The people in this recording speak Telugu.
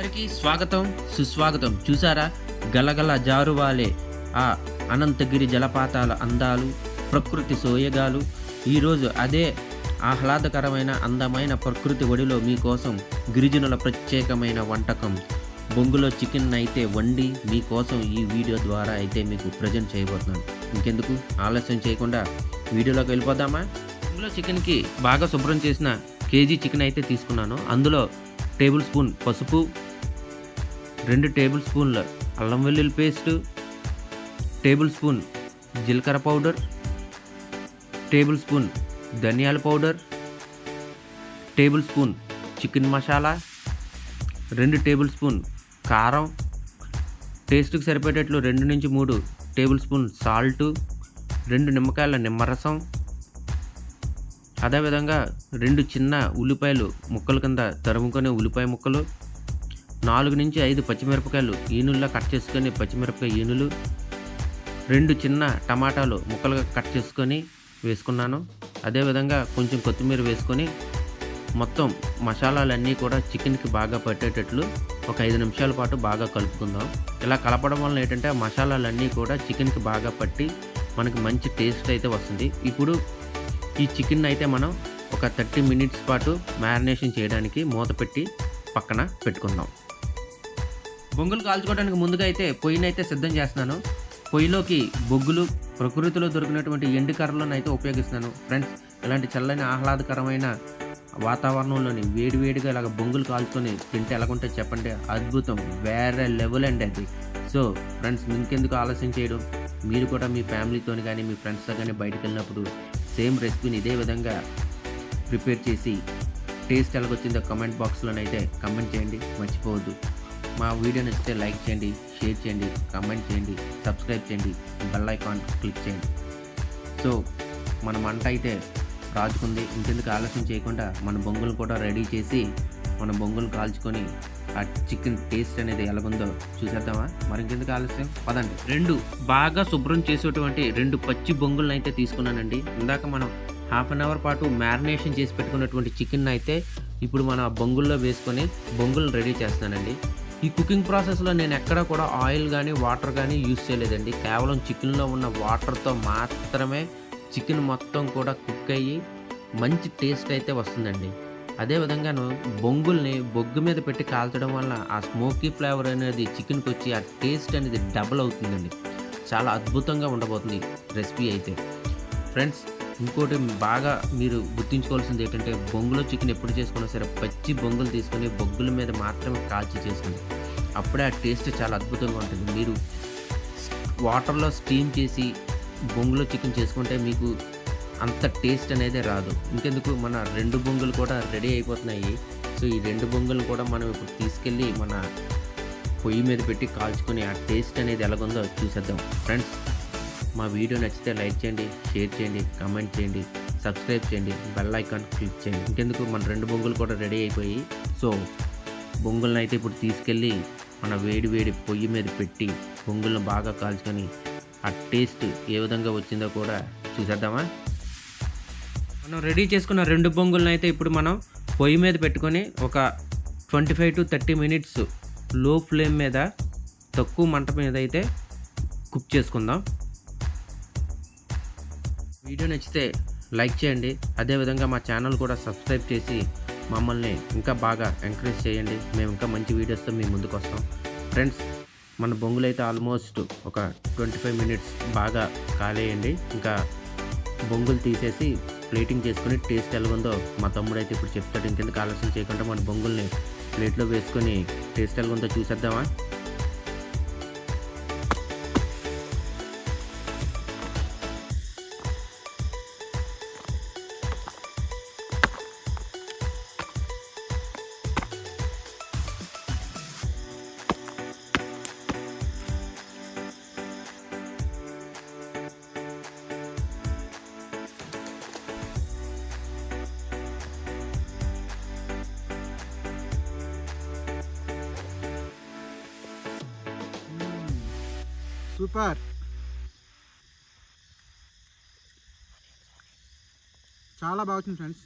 అందరికీ స్వాగతం సుస్వాగతం. చూసారా గలగల జారువాలే ఆ అనంతగిరి జలపాతాల అందాలు, ప్రకృతి సోయగాలు. ఈరోజు అదే ఆహ్లాదకరమైన అందమైన ప్రకృతి ఒడిలో మీకోసం గిరిజనుల ప్రత్యేకమైన వంటకం బొంగులో చికెన్ అయితే వండి మీకోసం ఈ వీడియో ద్వారా అయితే మీకు ప్రజెంట్ చేయబోతున్నాను. ఇంకెందుకు ఆలస్యం చేయకుండా వీడియోలోకి వెళ్ళిపోదామా? బొంగులో చికెన్కి బాగా శుభ్రం చేసిన కేజీ చికెన్ అయితే తీసుకున్నాను. అందులో టేబుల్ స్పూన్ పసుపు, 2 టేబుల్ స్పూన్ల అల్లం వెల్లుల్లి పేస్టు, టేబుల్ స్పూన్ జీలకర్ర పౌడర్, టేబుల్ స్పూన్ ధనియాల powder, table spoon chicken masala, 2 table spoon కారం, టేస్ట్కి సరిపోయేటట్లు 2 నుంచి 3 టేబుల్ స్పూన్ సాల్టు, 2 నిమ్మకాయల నిమ్మరసం, అదేవిధంగా 2 చిన్న ఉల్లిపాయలు ముక్కల కింద తరుముకొని ఉల్లిపాయ ముక్కలు, 4 నుంచి 5 పచ్చిమిరపకాయలు ఈనుల్లా కట్ చేసుకొని పచ్చిమిరపకాయ ఈనులు, 2 చిన్న టమాటాలు ముక్కలుగా కట్ చేసుకొని వేసుకున్నాను. అదేవిధంగా కొంచెం కొత్తిమీర వేసుకొని మొత్తం మసాలాలన్నీ కూడా చికెన్కి బాగా పట్టేటట్లు ఒక 5 నిమిషాల పాటు బాగా కలుపుకుందాం. ఇలా కలపడం వలన ఏంటంటే మసాలాలన్నీ కూడా చికెన్కి బాగా పట్టి మనకి మంచి టేస్ట్ అయితే వస్తుంది. ఇప్పుడు ఈ చికెన్ అయితే మనం ఒక 30 మినిట్స్ పాటు మ్యారినేషన్ చేయడానికి మూత పెట్టి పక్కన పెట్టుకుందాం. బొంగులు కాల్చుకోవడానికి ముందుగా అయితే పొయ్యిని అయితే సిద్ధం చేస్తున్నాను. పొయ్యిలోకి బొగ్గులు ప్రకృతిలో దొరికినటువంటి ఎండు కర్రలను అయితే ఉపయోగిస్తున్నాను. ఫ్రెండ్స్, ఇలాంటి చల్లని ఆహ్లాదకరమైన వాతావరణంలోని వేడివేడిగా ఇలాగ బొంగులు కాల్చుకొని తింటే ఎలాగుంటే చెప్పండి, అద్భుతం, వేరే లెవెల్ అండి అది. సో ఫ్రెండ్స్, ఇంకెందుకు ఆలస్యం చేయడం, మీరు కూడా మీ ఫ్యామిలీతో కానీ మీ ఫ్రెండ్స్తో కానీ బయటకు వెళ్ళినప్పుడు సేమ్ రెసిపీని ఇదే విధంగా ప్రిపేర్ చేసి టేస్ట్ ఎలాగొచ్చిందో కమెంట్ బాక్స్లోనైతే కమెంట్ చేయండి, మర్చిపోవద్దు. మా వీడియో నచ్చితే లైక్ చేయండి, షేర్ చేయండి, కమెంట్ చేయండి, సబ్స్క్రైబ్ చేయండి, బెల్ ఐకాన్ క్లిక్ చేయండి. సో మన మంట అయితే రాజుకుంది. ఇంకెందుకు ఆలస్యం చేయకుండా మన బొంగులు కూడా రెడీ చేసి మన బొంగులు కాల్చుకొని ఆ చికెన్ టేస్ట్ అనేది ఎలాగుందో చూసేద్దామా? మరి ఇంకెందుకు ఆలస్యం, పదండి. 2 బాగా శుభ్రం చేసేటువంటి 2 పచ్చి బొంగులను అయితే తీసుకున్నానండి. ఇందాక మనం హాఫ్ అన్ అవర్ పాటు మ్యారినేషన్ చేసి పెట్టుకున్నటువంటి చికెన్ అయితే ఇప్పుడు మన బొంగుల్లో వేసుకొని బొంగులను రెడీ చేస్తానండి. ఈ కుకింగ్ ప్రాసెస్లో నేను ఎక్కడ కూడా ఆయిల్ కానీ వాటర్ కానీ యూజ్ చేయలేదండి. కేవలం చికెన్లో ఉన్న వాటర్తో మాత్రమే చికెన్ మొత్తం కూడా కుక్ అయ్యి మంచి టేస్ట్ అయితే వస్తుందండి. అదేవిధంగాను బొంగుల్ని బొగ్గు మీద పెట్టి కాల్చడం వల్ల ఆ స్మోకీ ఫ్లేవర్ అనేది చికెన్కి వచ్చి ఆ టేస్ట్ అనేది డబుల్ అవుతుందండి. చాలా అద్భుతంగా ఉండబోతుంది రెసిపీ అయితే. ఫ్రెండ్స్, ఇంకోటి బాగా మీరు గుర్తుంచుకోవాల్సింది ఏంటంటే, బొంగులో చికెన్ ఎప్పుడు చేసుకున్నా సరే పచ్చి బొంగులు తీసుకొని బొగ్గుల మీద మాత్రమే కాల్చి చేసుకోండి. అప్పుడే ఆ టేస్ట్ చాలా అద్భుతంగా ఉంటుంది. మీరు వాటర్లో స్టీమ్ చేసి బొంగులో చికెన్ చేసుకుంటే మీకు అంత టేస్ట్ అనేది రాదు. ఇంకెందుకు, మన 2 బొంగులు కూడా రెడీ అయిపోతున్నాయి. సో ఈ 2 బొంగులు కూడా మనం ఇప్పుడు తీసుకెళ్ళి మన పొయ్యి మీద పెట్టి కాల్చుకొని ఆ టేస్ట్ అనేది ఎలాగుందో చూసేద్దాం. ఫ్రెండ్స్, మా వీడియో నచ్చితే లైక్ చేయండి, షేర్ చేయండి, కామెంట్ చేయండి, సబ్స్క్రైబ్ చేయండి, బెల్ ఐకాన్ క్లిక్ చేయండి. ఇంకెందుకు, మన 2 బొంగులు కూడా రెడీ అయిపోయి. సో బొంగులను అయితే ఇప్పుడు తీసుకెళ్ళి మన వేడి పొయ్యి మీద పెట్టి బొంగులను బాగా కాల్చుకొని ఆ టేస్ట్ ఏ విధంగా వచ్చిందో కూడా చూసేద్దామా? మనం రెడీ చేసుకున్న 2 బొంగులను అయితే ఇప్పుడు మనం పొయ్యి మీద పెట్టుకొని ఒక 25 to 30 మినిట్స్ లో ఫ్లేమ్ మీద తక్కువ మంట మీద అయితే కుక్ చేసుకుందాం. వీడియో నచ్చితే లైక్ చేయండి, అదేవిధంగా మా ఛానల్ కూడా సబ్స్క్రైబ్ చేసి మమ్మల్ని ఇంకా బాగా ఎంకరేజ్ చేయండి. మేము ఇంకా మంచి వీడియోస్తో మీ ముందుకు వస్తాం. ఫ్రెండ్స్, మన బొంగులు అయితే ఆల్మోస్ట్ ఒక 25 మినిట్స్ బాగా కాలేయండి. ఇంకా బొంగులు తీసేసి ప్లేటింగ్ చేసుకుని టేస్ట్ ఎలాగుందో మా తమ్ముడు అయితే ఇప్పుడు చెప్తాడు. ఇంకెందుకు ఆలస్యం చేయకుండా మన బొంగుల్ని ప్లేట్లో వేసుకొని టేస్ట్ ఎలాగుందో చూసేద్దామా? సూపర్, చాలా బాగుంది ఫ్రెండ్స్.